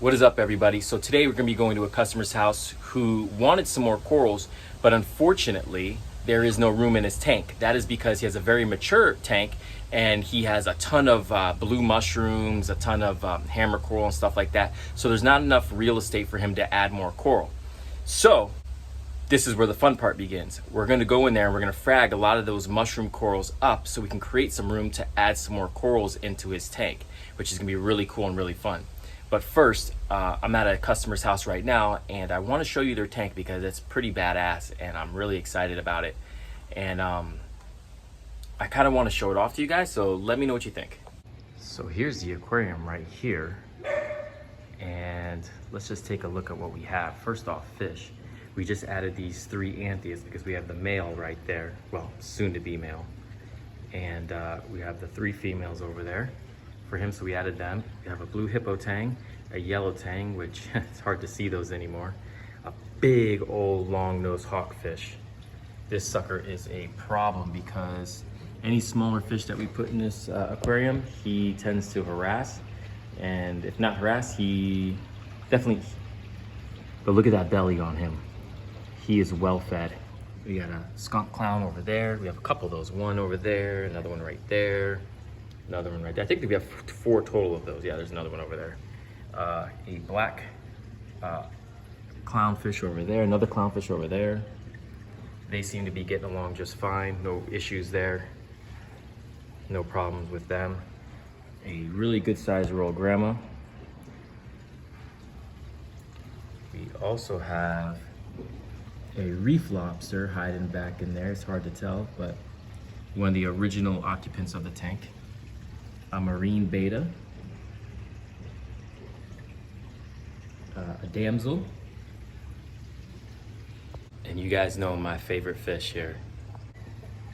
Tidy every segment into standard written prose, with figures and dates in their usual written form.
What is up, everybody? So today we're going to be going to a customer's house who wanted some more corals, but unfortunately there is no room in his tank. That is because he has a very mature tank and he has a ton of blue mushrooms, a ton of hammer coral and stuff like that. So there's not enough real estate for him to add more coral. So this is where the fun part begins. We're going to go in there and we're going to frag a lot of those mushroom corals up so we can create some room to add some more corals into his tank, which is going to be really cool and really fun. But first, I'm at a customer's house right now and I want to show you their tank because it's pretty badass and I'm really excited about it. And I kind of want to show it off to you guys, so let me know what you think. So here's the aquarium right here. And let's just take a look at what we have. First off, fish. We just added these 3 anthias because we have the male right there. Well, soon to be male. And we have the 3 females over there for him, so we added them. We have a blue hippo tang, a yellow tang, which it's hard to see those anymore. A big old long-nosed hawkfish. This sucker is a problem because any smaller fish that we put in this aquarium, he tends to harass. And if not harass, he definitely, but look at that belly on him. He is well fed. We got a skunk clown over there. We have a couple of those. One over there, another one right there, another one right there. I think we have 4 total of those. Yeah, there's another one over there. A black clownfish over there, another clownfish over there. They seem to be getting along just fine. No issues there. No problems with them. A really good sized royal grandma. We also have a reef lobster hiding back in there. It's hard to tell, but one of the original occupants of the tank. A marine beta. A damsel. And you guys know my favorite fish here.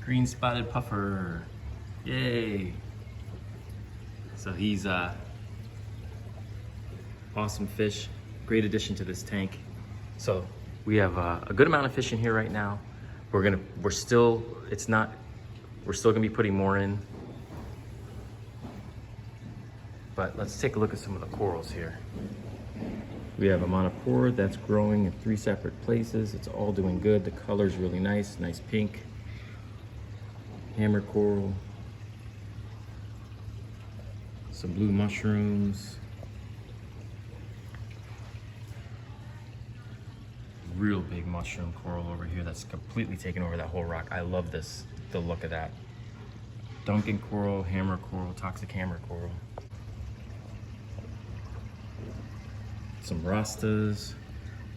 Green spotted puffer. Yay. So he's awesome fish. Great addition to this tank. So we have a good amount of fish in here right now. We're still gonna be putting more in. But let's take a look at some of the corals here. We have a monopore that's growing in 3 separate places. It's all doing good. The color's really nice, nice pink. Hammer coral. Some blue mushrooms. Real big mushroom coral over here that's completely taken over that whole rock. I love this, the look of that. Duncan coral, hammer coral, toxic hammer coral. Some rastas,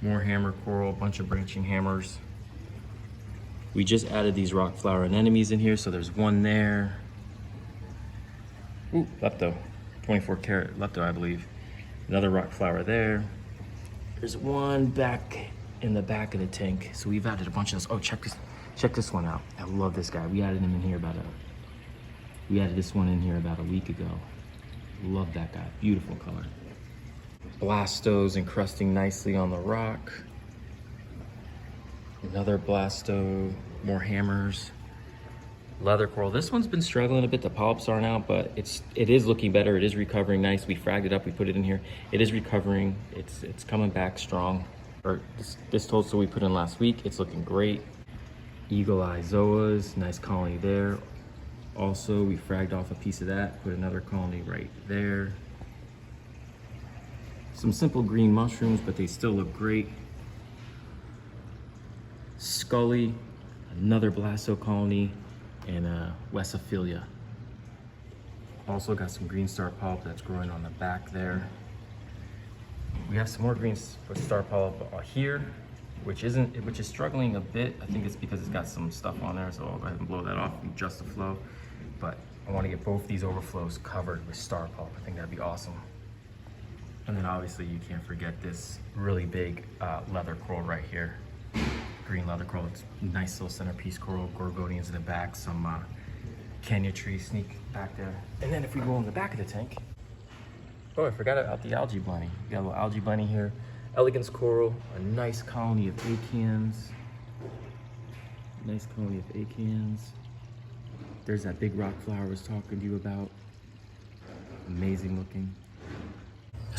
more hammer coral, a bunch of branching hammers. We just added these rock flower anemones in here, so there's one there. Ooh, lepto, 24 karat lepto, I believe. Another rock flower there. There's one back in the back of the tank. So we've added a bunch of those. Oh, check this one out. I love this guy. We added him in here we added this one in here about a week ago. Love that guy, beautiful color. Blastos encrusting nicely on the rock. Another blasto, more hammers. Leather coral. This one's been struggling a bit. The polyps aren't out, but it is looking better. It is recovering nice. We fragged it up. We put it in here. It is recovering. It's coming back strong. Or this toadstool we put in last week. It's looking great. Eagle eye zoas. Nice colony there. Also, we fragged off a piece of that. Put another colony right there. Some simple green mushrooms, but they still look great. Scully, another blasto colony, and Westophilia. Also got some green star polyp that's growing on the back there. We have some more green star polyp here, which is struggling a bit. I think it's because it's got some stuff on there, so I'll go ahead and blow that off and adjust the flow. But I want to get both these overflows covered with star polyp. I think that'd be awesome. And then obviously you can't forget this really big leather coral right here. Green leather coral. It's a nice little centerpiece coral. Gorgonians in the back. Some Kenya tree sneak back there. And then if we go in the back of the tank, oh, I forgot about the algae bunny. We got a little algae bunny here. Elegance coral. A nice colony of acans. Nice colony of acans. There's that big rock flower I was talking to you about. Amazing looking.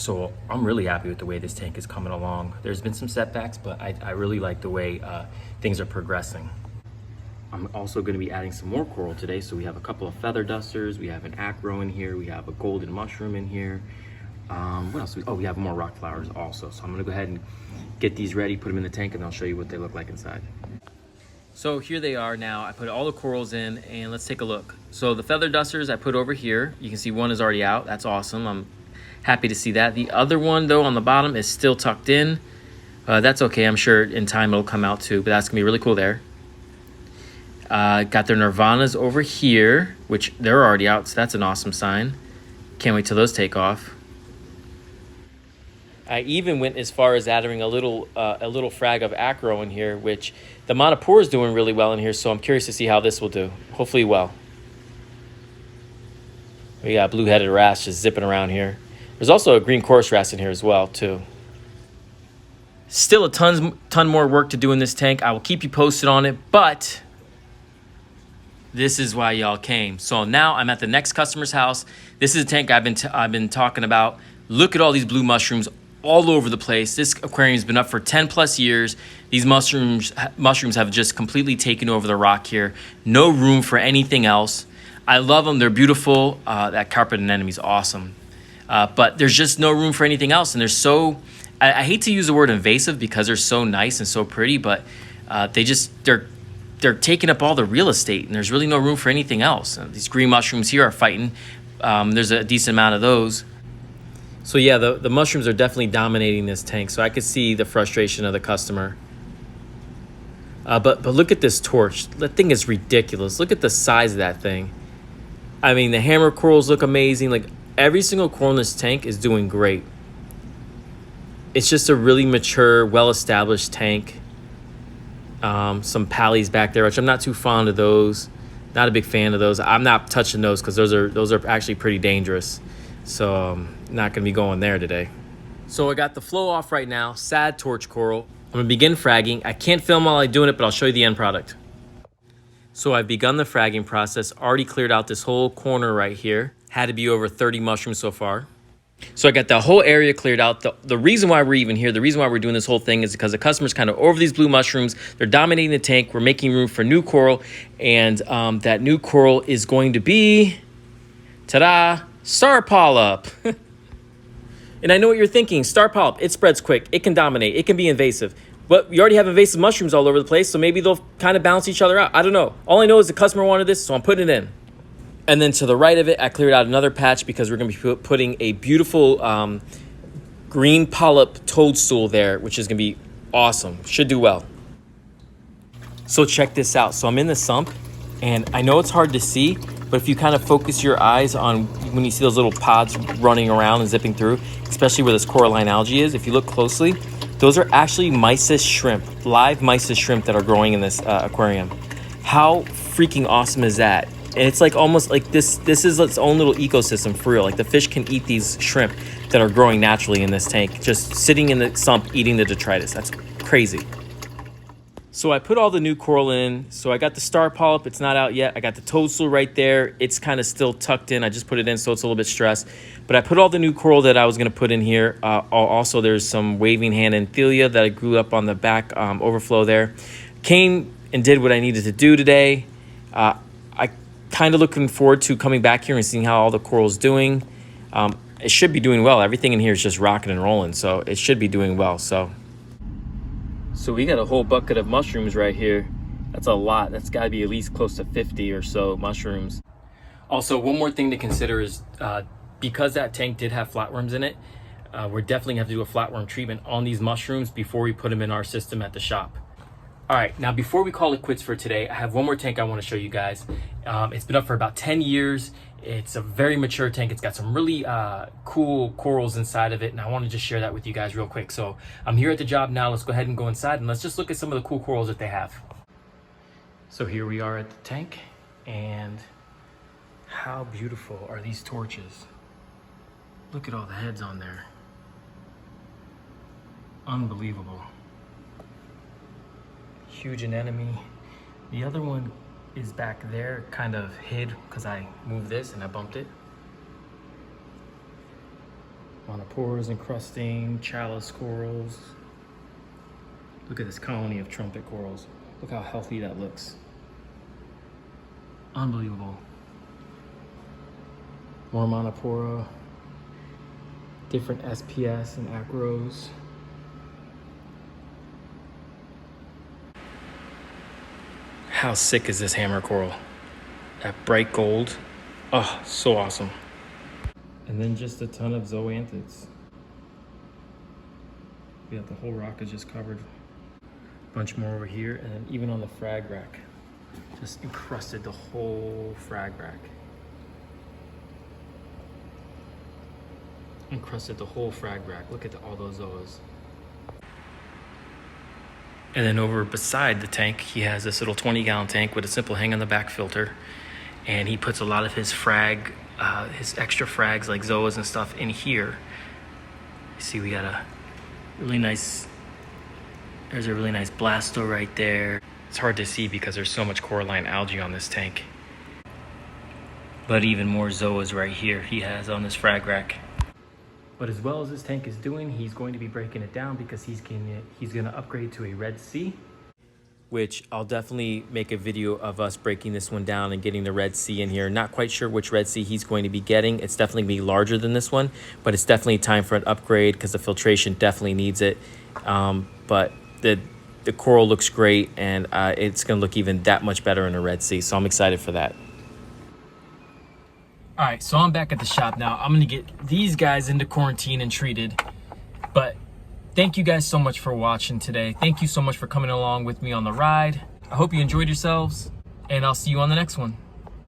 So I'm really happy with the way this tank is coming along. There's been some setbacks, but I really like the way things are progressing. I'm also going to be adding some more coral today. So we have a couple of feather dusters, we have an acro in here, we have a golden mushroom in here. What else? We have more rock flowers also. So I'm going to go ahead and get these ready, put them in the tank, and I'll show you what they look like inside. So here they are now. I put all the corals in, and let's take a look. So the feather dusters I put over here. You can see one is already out. That's awesome. I'm happy to see that. The other one, though, on the bottom is still tucked in. That's okay. I'm sure in time it'll come out too, but that's going to be really cool there. Got their nirvanas over here, which they're already out, so that's an awesome sign. Can't wait till those take off. I even went as far as adding a little frag of acro in here, which the monopore is doing really well in here, so I'm curious to see how this will do. Hopefully well. We got blue-headed wrasse just zipping around here. There's also a green chorus wrasse in here as well, too. Still a ton more work to do in this tank. I will keep you posted on it, but this is why y'all came. So now I'm at the next customer's house. This is a tank I've been talking about. Look at all these blue mushrooms all over the place. This aquarium's been up for 10 plus years. These mushrooms have just completely taken over the rock here. No room for anything else. I love them. They're beautiful. That carpet anemone is awesome. But there's just no room for anything else. And they're so, I hate to use the word invasive because they're so nice and so pretty, but they're taking up all the real estate, and there's really no room for anything else. These green mushrooms here are fighting. There's a decent amount of those. So yeah, the mushrooms are definitely dominating this tank. So I could see the frustration of the customer. But look at this torch. That thing is ridiculous. Look at the size of that thing. I mean, the hammer corals look amazing. Like every single coral in this tank is doing great. It's just a really mature, well-established tank. Some pallies back there, which I'm not too fond of those. Not a big fan of those. I'm not touching those because those are actually pretty dangerous. So not gonna be going there today. So I got the flow off right now. Sad torch coral. I'm gonna begin fragging. I can't film while I'm doing it, but I'll show you the end product. So I've begun the fragging process. Already cleared out this whole corner right here. Had to be over 30 mushrooms so far. So I got the whole area cleared out. The reason why we're even here, the reason why we're doing this whole thing is because the customer's kind of over these blue mushrooms. They're dominating the tank. We're making room for new coral. And that new coral is going to be, ta-da, star polyp. And I know what you're thinking. Star polyp, it spreads quick. It can dominate. It can be invasive. But we already have invasive mushrooms all over the place, so maybe they'll kind of balance each other out. I don't know. All I know is the customer wanted this, so I'm putting it in. And then to the right of it, I cleared out another patch because we're going to be putting a beautiful green polyp toadstool there, which is going to be awesome. Should do well. So check this out. So I'm in the sump, and I know it's hard to see, but if you kind of focus your eyes on when you see those little pods running around and zipping through, especially where this coralline algae is, if you look closely, those are actually mysis shrimp, live mysis shrimp that are growing in this aquarium. How freaking awesome is that? And it's like almost like this is its own little ecosystem for real. Like the fish can eat these shrimp that are growing naturally in this tank, just sitting in the sump eating the detritus. That's crazy. So I put all the new coral in. So I got the star polyp. It's not out yet. I got the toadstool right there. It's kind of still tucked in. I just put it in so it's a little bit stressed. But I put all the new coral that I was going to put in here. Also, there's some waving hand anthelia that I grew up on the back overflow there. Came and did what I needed to do today. I kind of looking forward to coming back here and seeing how all the coral's doing. It should be doing well. Everything in here is just rocking and rolling, so it should be doing well. So we got a whole bucket of mushrooms right here. That's a lot. That's got to be at least close to 50 or so mushrooms. Also, one more thing to consider is because that tank did have flatworms in it, we're definitely going to have to do a flatworm treatment on these mushrooms before we put them in our system at the shop. All right, now before we call it quits for today, I have one more tank I want to show you guys. It's been up for about 10 years. It's a very mature tank. It's got some really cool corals inside of it, and I want to just share that with you guys real quick. So I'm here at the job now. Let's go ahead and go inside, and let's just look at some of the cool corals that they have. So here we are at the tank, and how beautiful are these torches? Look at all the heads on there. Unbelievable. Huge anemone. The other one is back there, kind of hid because I moved this and I bumped it. Monoporas encrusting, chalice corals. Look at this colony of trumpet corals. Look how healthy that looks. Unbelievable. More Monopora. Different SPS and acros. How sick is this hammer coral? That bright gold. Oh, so awesome. And then just a ton of zoanthids. Yeah, the whole rock is just covered. Bunch more over here, and then even on the frag rack. Just encrusted the whole frag rack. Encrusted the whole frag rack. Look at all those zoas. And then over beside the tank, he has this little 20-gallon tank with a simple hang on the back filter. And he puts a lot of his frag, his extra frags like zoas and stuff in here. You see we got a really nice, there's a really nice blasto right there. It's hard to see because there's so much coralline algae on this tank. But even more zoas right here he has on this frag rack. But as well as this tank is doing, he's going to be breaking it down because he's gonna upgrade to a Red Sea. Which I'll definitely make a video of us breaking this one down and getting the Red Sea in here. Not quite sure which Red Sea he's going to be getting. It's definitely gonna be larger than this one, but it's definitely time for an upgrade because the filtration definitely needs it. But the coral looks great, and it's gonna look even that much better in a Red Sea, so I'm excited for that. All right, so I'm back at the shop now. I'm gonna get these guys into quarantine and treated, but thank you guys so much for watching today. Thank you so much for coming along with me on the ride. I hope you enjoyed yourselves, and I'll see you on the next one.